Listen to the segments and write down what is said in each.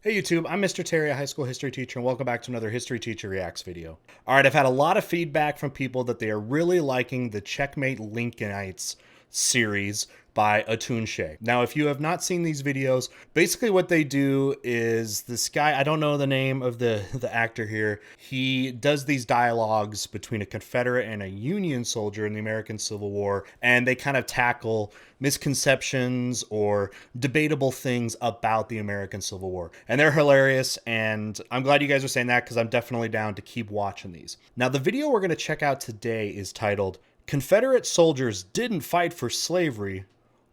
Hey YouTube, I'm Mr. Terry, a high school history teacher, and welcome back to another History Teacher Reacts video. Alright, I've had a lot of feedback from people that they are really liking the Checkmate Lincolnites series by Atun-Shei. Now, if you have not seen these videos, basically what they do is this guy, I don't know the name of the actor here, he does these dialogues between a Confederate and a Union soldier in the American Civil War, and they kind of tackle misconceptions or debatable things about the American Civil War. And they're hilarious, and I'm glad you guys are saying that because I'm definitely down to keep watching these. Now, the video we're going to check out today is titled, Confederate Soldiers Didn't Fight for Slavery,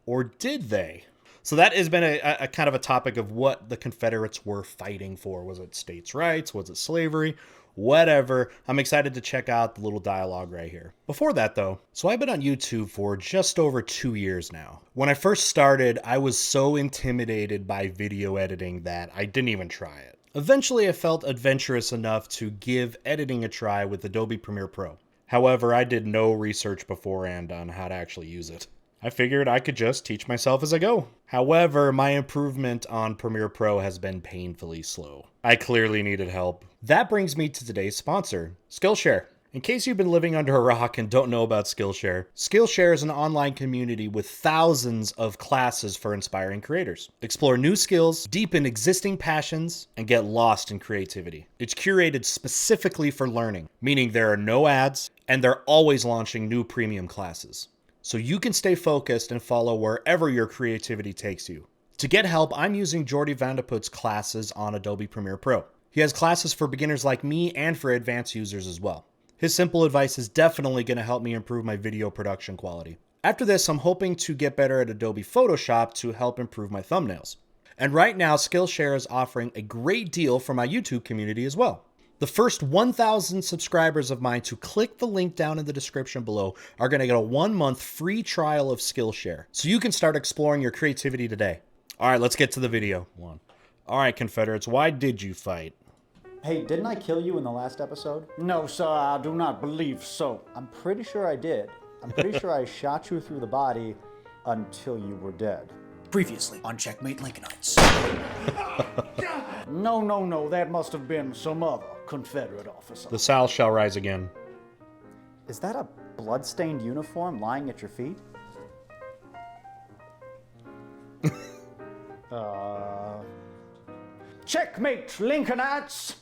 or Did They? So that has been a kind of a topic of what the Confederates were fighting for. Was it states' rights? Was it slavery? Whatever. I'm excited to check out the little dialogue right here. Before that though, so I've been on YouTube for just over 2 years now. When I first started, I was so intimidated by video editing that I didn't even try it. Eventually I felt adventurous enough to give editing a try with Adobe Premiere Pro. However, I did no research beforehand on how to actually use it. I figured I could just teach myself as I go. However, my improvement on Premiere Pro has been painfully slow. I clearly needed help. That brings me to today's sponsor, Skillshare. In case you've been living under a rock and don't know about Skillshare, Skillshare is an online community with thousands of classes for inspiring creators. Explore new skills, deepen existing passions, and get lost in creativity. It's curated specifically for learning, meaning there are no ads, and they're always launching new premium classes, so you can stay focused and follow wherever your creativity takes you. To get help, I'm using Jordy Vandeput's classes on Adobe Premiere Pro. He has classes for beginners like me and for advanced users as well. His simple advice is definitely going to help me improve my video production quality. After this, I'm hoping to get better at Adobe Photoshop to help improve my thumbnails. And right now, Skillshare is offering a great deal for my YouTube community as well. The first 1,000 subscribers of mine to click the link down in the description below are going to get a 1-month free trial of Skillshare, so you can start exploring your creativity today. All right, let's get to the video. All right, Confederates, why did you fight? Hey, didn't I kill you in the last episode? No, sir, I do not believe so. I'm pretty sure I did. I'm pretty sure I shot you through the body until you were dead. Previously on Checkmate Lincolnites. No, that must have been some other Confederate officer. The South shall rise again. Is that a blood-stained uniform lying at your feet? Checkmate, Lincolnites!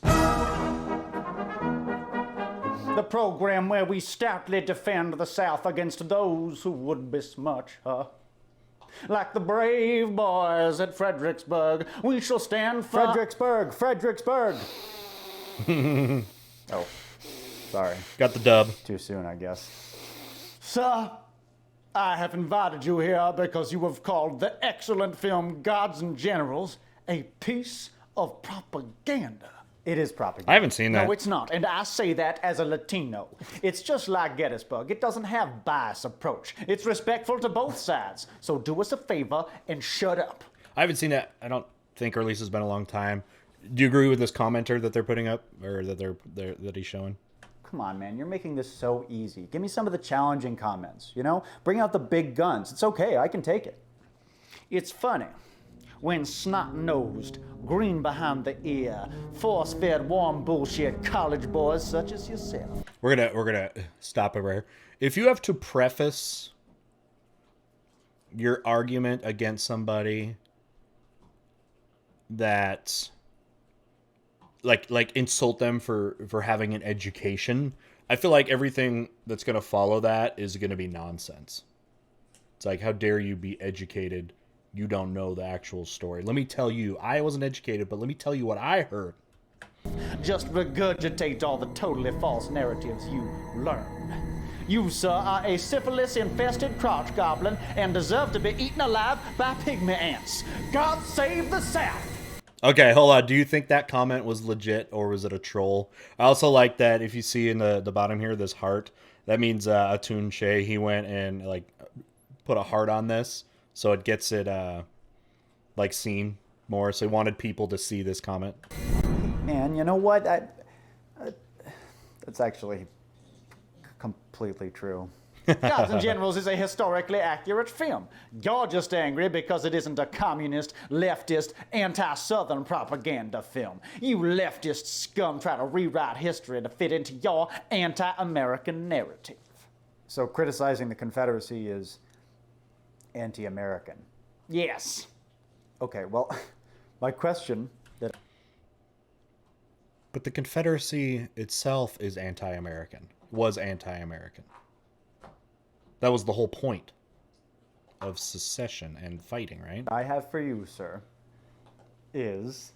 The program where we stoutly defend the South against those who would besmirch her. Like the brave boys at Fredericksburg, we shall stand for... Fredericksburg! Oh, sorry. Got the dub. Too soon, I guess. Sir, I have invited you here because you have called the excellent film Gods and Generals a piece of propaganda. It is propaganda. I haven't seen that. No, it's not, and I say that as a Latino. It's just like Gettysburg. It doesn't have bias approach. It's respectful to both sides. So do us a favor and shut up. I haven't seen that. I don't think, or at least it's been a long time. Do you agree with this commenter that they're putting up, or that that he's showing? Come on, man, you're making this so easy. Give me some of the challenging comments, you know? Bring out the big guns. It's okay, I can take it. It's funny when snot-nosed, green behind the ear, force-fed warm bullshit college boys such as yourself. We're gonna stop it right here. If you have to preface your argument against somebody that like insult them for having an education, I feel like everything that's gonna follow that is gonna be nonsense. It's like, how dare you be educated? You don't know the actual story. Let me tell you, I wasn't educated, but let me tell you what I heard. Just regurgitate all the totally false narratives you learned. You, sir, are a syphilis-infested crotch goblin and deserve to be eaten alive by pygmy ants. God save the South! Okay, hold on. Do you think that comment was legit, or was it a troll? I also like that if you see in the bottom here, this heart, that means Atun-Shei, he went and like put a heart on this, so it gets it like seen more. So he wanted people to see this comment. Man, you know what? That's actually completely true. Gods and Generals is a historically accurate film. You're just angry because it isn't a communist, leftist, anti-Southern propaganda film. You leftist scum try to rewrite history to fit into your anti-American narrative. So criticizing the Confederacy is anti-American. Yes. Okay, well, my question that... But the Confederacy itself is anti-American. Was anti-American. That was the whole point of secession and fighting, right? I have for you, sir, is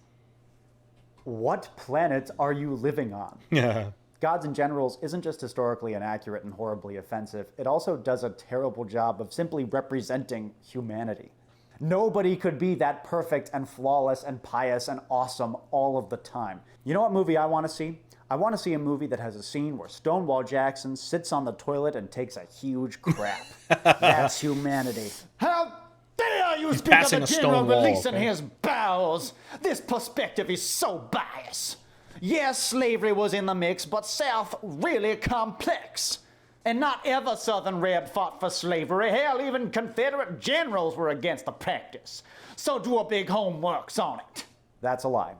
what planet are you living on? Yeah. Gods and Generals isn't just historically inaccurate and horribly offensive, it also does a terrible job of simply representing humanity. Nobody could be that perfect and flawless and pious and awesome all of the time. You know what movie I want to see? I want to see a movie that has a scene where Stonewall Jackson sits on the toilet and takes a huge crap. That's humanity. How dare you speak of passing the a general stone wall, releasing okay? his bowels? This perspective is so biased. Yes, slavery was in the mix, but South really complex. And not every Southern Red fought for slavery. Hell, even Confederate generals were against the practice. So do a big homeworks on it. That's a lie.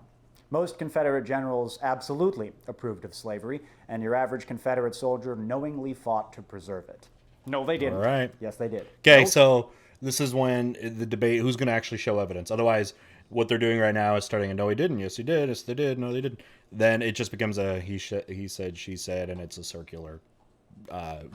Most Confederate generals absolutely approved of slavery, and your average Confederate soldier knowingly fought to preserve it. No, they didn't. All right. Yes, they did. Okay, Nope. so this is when the debate, who's going to actually show evidence? Otherwise, what they're doing right now is starting a no, he didn't, yes, he did, yes, they did, no, they didn't. Then it just becomes a he said, she said, and it's a circular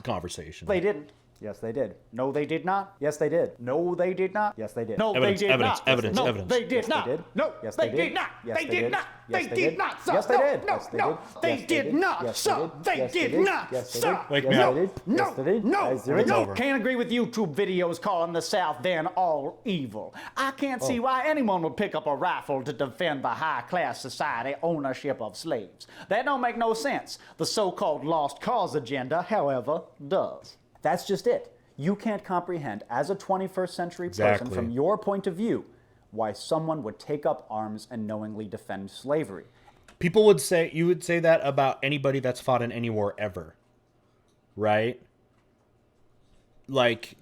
conversation. They didn't. Yes, they did. No, they did not. Yes, they did. No, they did not. Yes, they did. No, Evidence, they did evidence, not. evidence, no, evidence. they did Yes, not. they did. No, Yes, they they did did. not. Yes, They they did did. not. Yes, They they did did. not. Yes, they No, did. no, Yes, they no. did. They Yes, they did did. not. Yes, Sir, they they did. did Yes, they not. did. Yes, they Sir, did. Wake me Yes, up. they did. no, Yes, they did. no, Yes, they It's did. over. Can't agree with YouTube videos calling the South then all evil. I can't see why anyone would pick up a rifle to defend the high-class society ownership of slaves. That don't make no sense. The so-called lost cause agenda, however, does. That's just it. You can't comprehend, as a 21st century Exactly. person, from your point of view, why someone would take up arms and knowingly defend slavery. People would say, you would say that about anybody that's fought in any war ever, right? Like,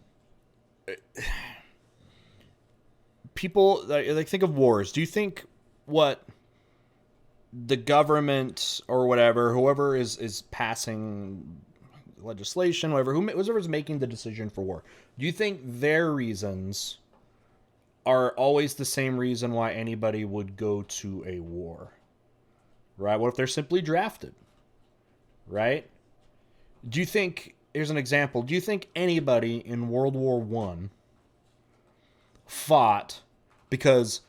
people, like think of wars. Do you think what the government or whatever, whoever is passing legislation, whoever's making the decision for war, do you think their reasons are always the same reason why anybody would go to a war? Right? What if they're simply drafted? Right? Do you think, here's an example, do you think anybody in World War I fought because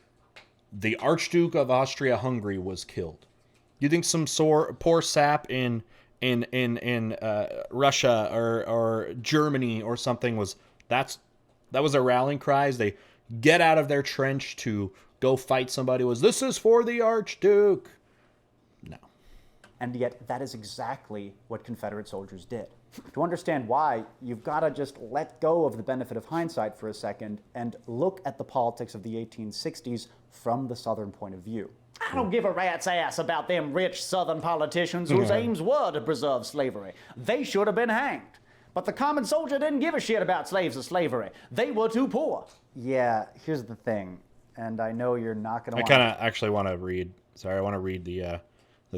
the Archduke of Austria-Hungary was killed? Do you think some poor sap in Russia or Germany or something that was a rallying cry as they get out of their trench to go fight somebody, was this is for the Archduke? No. And yet, that is exactly what Confederate soldiers did. To understand why, you've got to just let go of the benefit of hindsight for a second and look at the politics of the 1860s from the Southern point of view. I don't give a rat's ass about them rich Southern politicians whose aims were to preserve slavery. They should have been hanged. But the common soldier didn't give a shit about slaves or slavery. They were too poor. Yeah, here's the thing, and I know you're not going to I kind of actually want to read. Sorry, I want to read the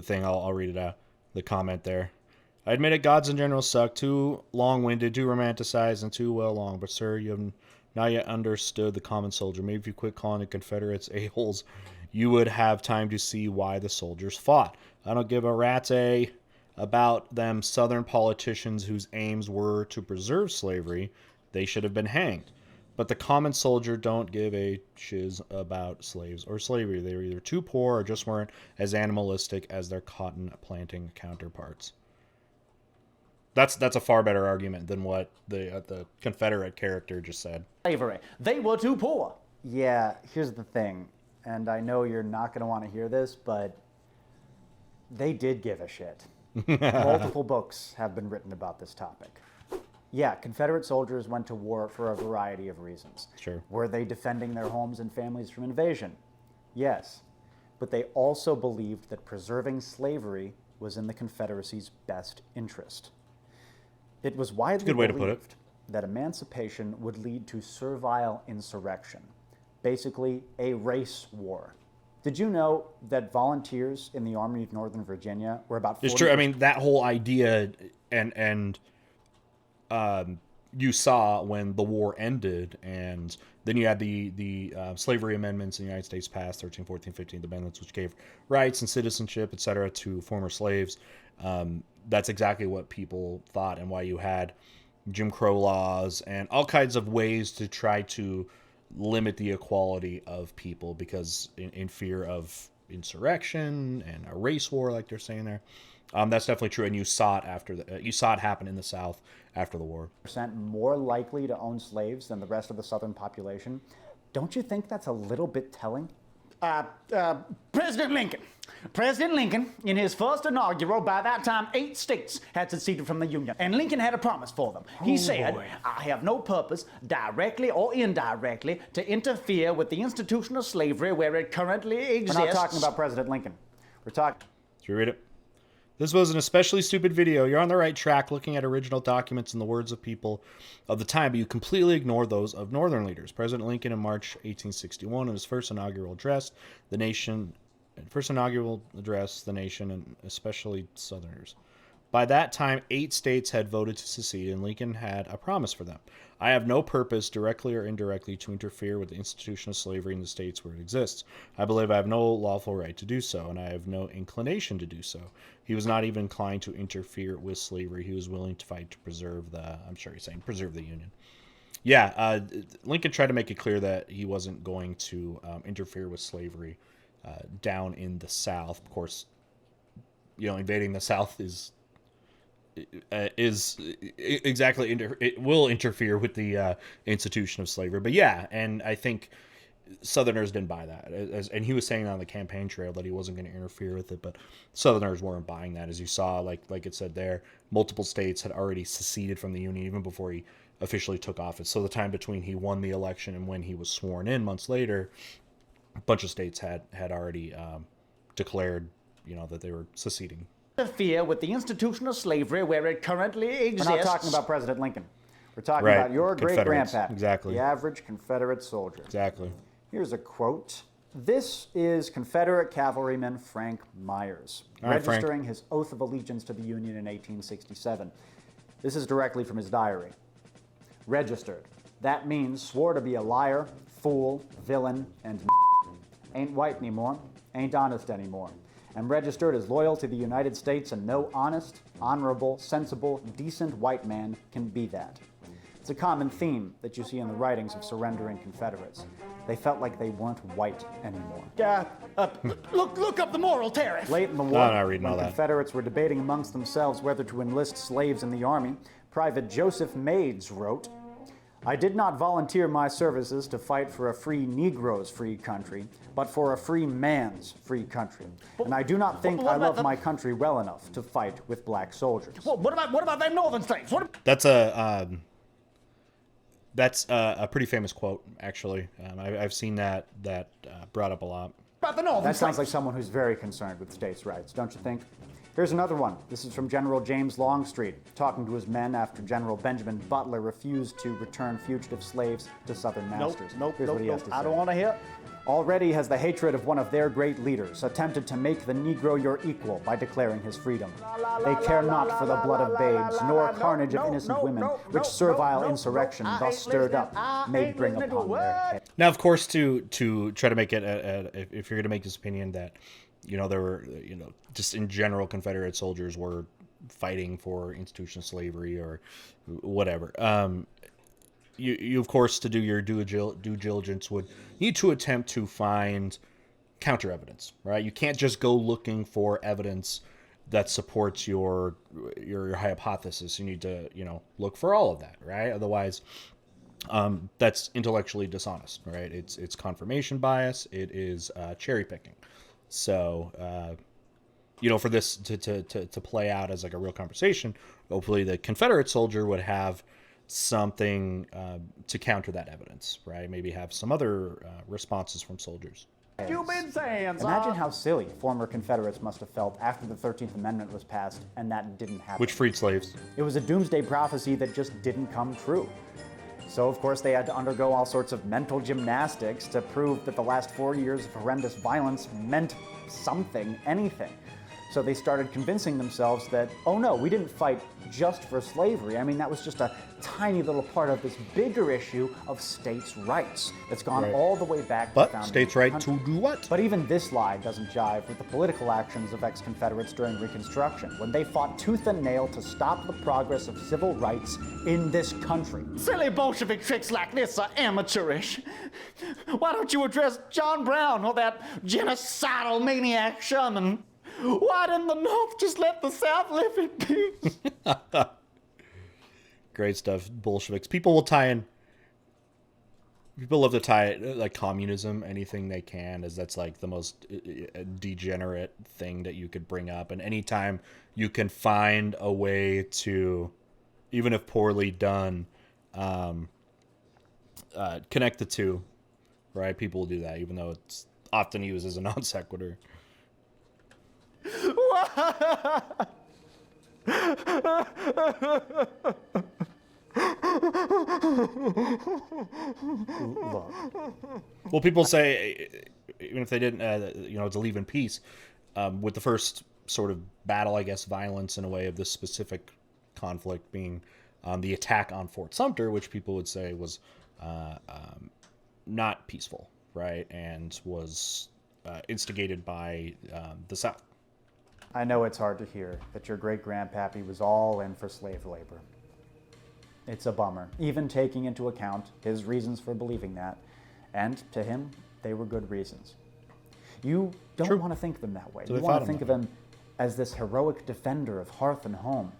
thing. I'll read it out. The comment there. I admit it. Gods in general suck. Too long-winded, too romanticized, and too well long. But sir, you have not yet understood the common soldier. Maybe if you quit calling the Confederates a-holes, you would have time to see why the soldiers fought. I don't give a rat's about them Southern politicians whose aims were to preserve slavery. They should have been hanged. But the common soldier don't give a shiz about slaves or slavery. They were either too poor or just weren't as animalistic as their cotton planting counterparts. That's a far better argument than what the Confederate character just said. Slavery. They were too poor. Yeah, here's the thing, and I know you're not going to want to hear this, but they did give a shit. Multiple books have been written about this topic. Yeah, Confederate soldiers went to war for a variety of reasons. Sure. Were they defending their homes and families from invasion? Yes. But they also believed that preserving slavery was in the Confederacy's best interest. It was widely good way to put it. believed that emancipation would lead to servile insurrection, basically a race war. Did you know that volunteers in the Army of Northern Virginia were about 40%? It's true. I mean, that whole idea, and you saw when the war ended, and then you had the slavery amendments in the United States passed, 13, 14, 15th amendments, which gave rights and citizenship, etc., to former slaves. That's exactly what people thought, and why you had Jim Crow laws and all kinds of ways to try to limit the equality of people, because in fear of insurrection and a race war, like they're saying there. That's definitely true, and you saw it you saw it happen in the South after the war. More likely to own slaves than the rest of the Southern population. Don't you think that's a little bit telling? President Lincoln. President Lincoln, in his first inaugural, by that time 8 states had seceded from the Union, and Lincoln had a promise for them. He said, I have no purpose, directly or indirectly, to interfere with the institution of slavery where it currently exists. We're not talking about President Lincoln. We're talking... Should we read it? This was an especially stupid video. You're on the right track looking at original documents and the words of people of the time, but you completely ignore those of Northern leaders. President Lincoln in March 1861, in his first inaugural address, the nation, and especially Southerners. By that time, 8 states had voted to secede, and Lincoln had a promise for them. I have no purpose, directly or indirectly, to interfere with the institution of slavery in the states where it exists. I believe I have no lawful right to do so, and I have no inclination to do so. He was not even inclined to interfere with slavery. He was willing to fight to preserve preserve the Union. Yeah, Lincoln tried to make it clear that he wasn't going to interfere with slavery down in the South. Of course, invading the South is exactly it will interfere with the institution of slavery. But yeah, and I think Southerners didn't buy that, and he was saying on the campaign trail that he wasn't going to interfere with it, but Southerners weren't buying that. As you saw, like it said there, multiple states had already seceded from the Union even before he officially took office. So the time between he won the election and when he was sworn in months later, a bunch of states had already declared that they were seceding. Interfere with the institution of slavery where it currently exists. We're not talking about President Lincoln. We're talking about your great-grandpa. Exactly. The average Confederate soldier. Exactly. Here's a quote. This is Confederate cavalryman Frank Myers, registering his oath of allegiance to the Union in 1867. This is directly from his diary. Registered. That means swore to be a liar, fool, villain, and ain't white anymore, ain't honest anymore. Am registered as loyal to the United States, and no honest, honorable, sensible, decent white man can be that. It's a common theme that you see in the writings of surrendering Confederates. They felt like they weren't white anymore. Look up the moral tariff. Late in the war, when Confederates were debating amongst themselves whether to enlist slaves in the Army, Private Joseph Maids wrote, I did not volunteer my services to fight for a free Negro's free country, but for a free man's free country. And I do not think I love my country well enough to fight with black soldiers. Well, what about them northern states? That's a pretty famous quote, actually. I've seen that brought up a lot. About the northern That sounds states. like someone who's very concerned with states' rights, don't you think? Here's another one. This is from General James Longstreet, talking to his men after General Benjamin Butler refused to return fugitive slaves to Southern masters. Here's what he has to say. I don't want to hear. Already has the hatred of one of their great leaders attempted to make the Negro your equal by declaring his freedom. They care not for the blood of babes, nor carnage of innocent women, which servile insurrection thus stirred up may bring upon their head. Now, of course, to try to make it, if you're going to make this opinion that, there were, just in general, Confederate soldiers were fighting for institution of slavery or whatever. You of course, to do your due diligence, would need to attempt to find counter evidence, right? You can't just go looking for evidence that supports your hypothesis. You need to, look for all of that, right? Otherwise, that's intellectually dishonest, right? It's confirmation bias. It is cherry picking. So, for this to play out as like a real conversation, hopefully the Confederate soldier would have something to counter that evidence, right? Maybe have some other responses from soldiers. You've been saying, son. Imagine how silly former Confederates must have felt after the 13th Amendment was passed and that didn't happen. Which freed slaves. It was a doomsday prophecy that just didn't come true. So, of course, they had to undergo all sorts of mental gymnastics to prove that the last 4 years of horrendous violence meant something, anything. So they started convincing themselves that, oh no, we didn't fight just for slavery. I mean, that was just a tiny little part of this bigger issue of states' rights that's gone all the way back to But founding states' the right country. to do what? But even this lie doesn't jive with the political actions of ex-Confederates during Reconstruction, when they fought tooth and nail to stop the progress of civil rights in this country. Silly Bolshevik tricks like this are amateurish. Why don't you address John Brown or that genocidal maniac Sherman? Why didn't the North just let the South live in peace? Great stuff, Bolsheviks. People will tie in. People love to tie it, like communism, anything they can, as that's like the most degenerate thing that you could bring up. And anytime you can find a way to, even if poorly done, connect the two, right? People will do that, even though it's often used as a non sequitur. Well, people say, even if they didn't, to leave in peace, with the first sort of battle, I guess, violence in a way of this specific conflict being the attack on Fort Sumter, which people would say was not peaceful, right, and was instigated by the South. I know it's hard to hear that your great-grandpappy was all in for slave labor. It's a bummer, even taking into account his reasons for believing that, and to him, they were good reasons. You don't want to think of them that way. So you want to think of him as this heroic defender of hearth and home,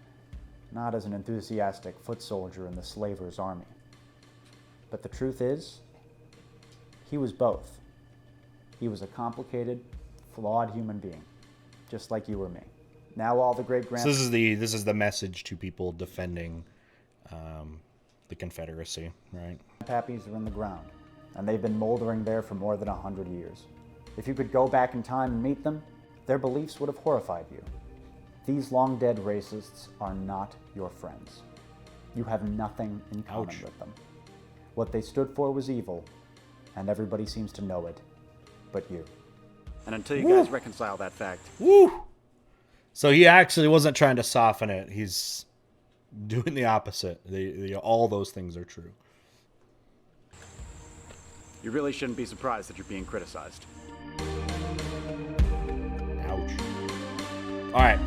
not as an enthusiastic foot soldier in the slaver's army. But the truth is, he was both. He was a complicated, flawed human being, just like you or me. Now all the great-grand... So this is the message to people defending the Confederacy, right? Pappies are in the ground, and they've been moldering there for more than 100 years. If you could go back in time and meet them, their beliefs would have horrified you. These long-dead racists are not your friends. You have nothing in common with them. What they stood for was evil, and everybody seems to know it, but you. And until you guys reconcile that fact. Woo! So he actually wasn't trying to soften it. He's doing the opposite. All those things are true. You really shouldn't be surprised that you're being criticized. Ouch. All right,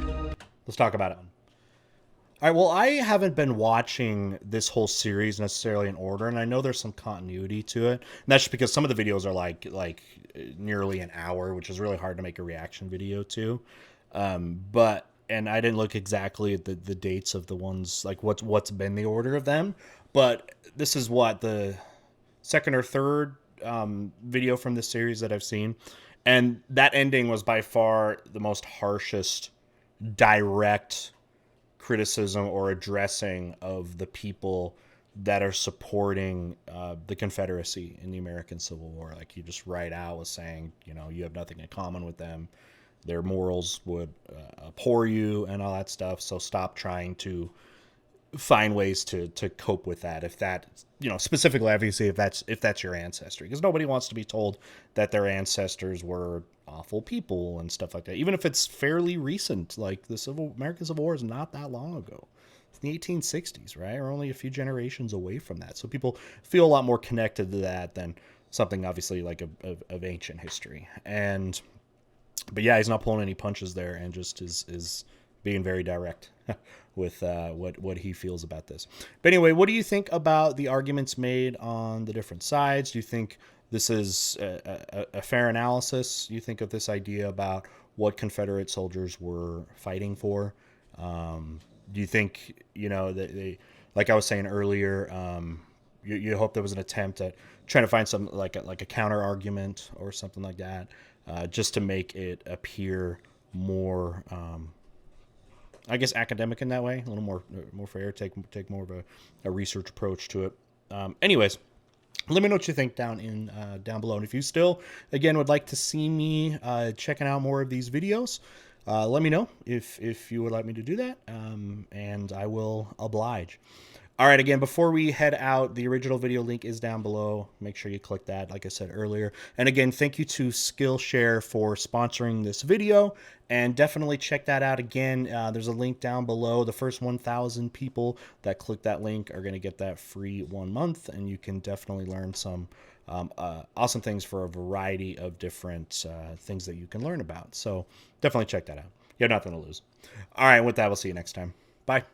let's talk about it. All right, well, I haven't been watching this whole series necessarily in order, and I know there's some continuity to it. And that's just because some of the videos are like nearly an hour, which is really hard to make a reaction video to. And I didn't look exactly at the dates of the ones, like what's been the order of them. But this is what, the second or third video from this series that I've seen. And that ending was by far the most harshest direct criticism or addressing of the people that are supporting the Confederacy in the American Civil War. Like, he just right out was saying, you have nothing in common with them. Their morals would abhor you and all that stuff. So stop trying to find ways to cope with that. If that, specifically, obviously, if that's your ancestry, because nobody wants to be told that their ancestors were awful people and stuff like that. Even if it's fairly recent, like the American Civil War is not that long ago. It's the 1860s, right? We're only a few generations away from that. So people feel a lot more connected to that than something obviously like of ancient history. But yeah, he's not pulling any punches there, and just is being very direct with what he feels about this. But anyway, what do you think about the arguments made on the different sides? Do you think this is a fair analysis? You think of this idea about what Confederate soldiers were fighting for? Do you think, that they, like I was saying earlier, you hope there was an attempt at trying to find some like a counter argument or something like that, just to make it appear more, I guess, academic in that way, a little more fair, take more of a research approach to it. Anyways, Let me know what you think down below. And if you still, again, would like to see me checking out more of these videos, let me know if you would like me to do that, and I will oblige. All right, again, before we head out, the original video link is down below. Make sure you click that, like I said earlier. And again, thank you to Skillshare for sponsoring this video. And definitely check that out again. There's a link down below. The first 1,000 people that click that link are going to get that free 1 month. And you can definitely learn some awesome things for a variety of different things that you can learn about. So definitely check that out. You have nothing to lose. All right, with that, we'll see you next time. Bye.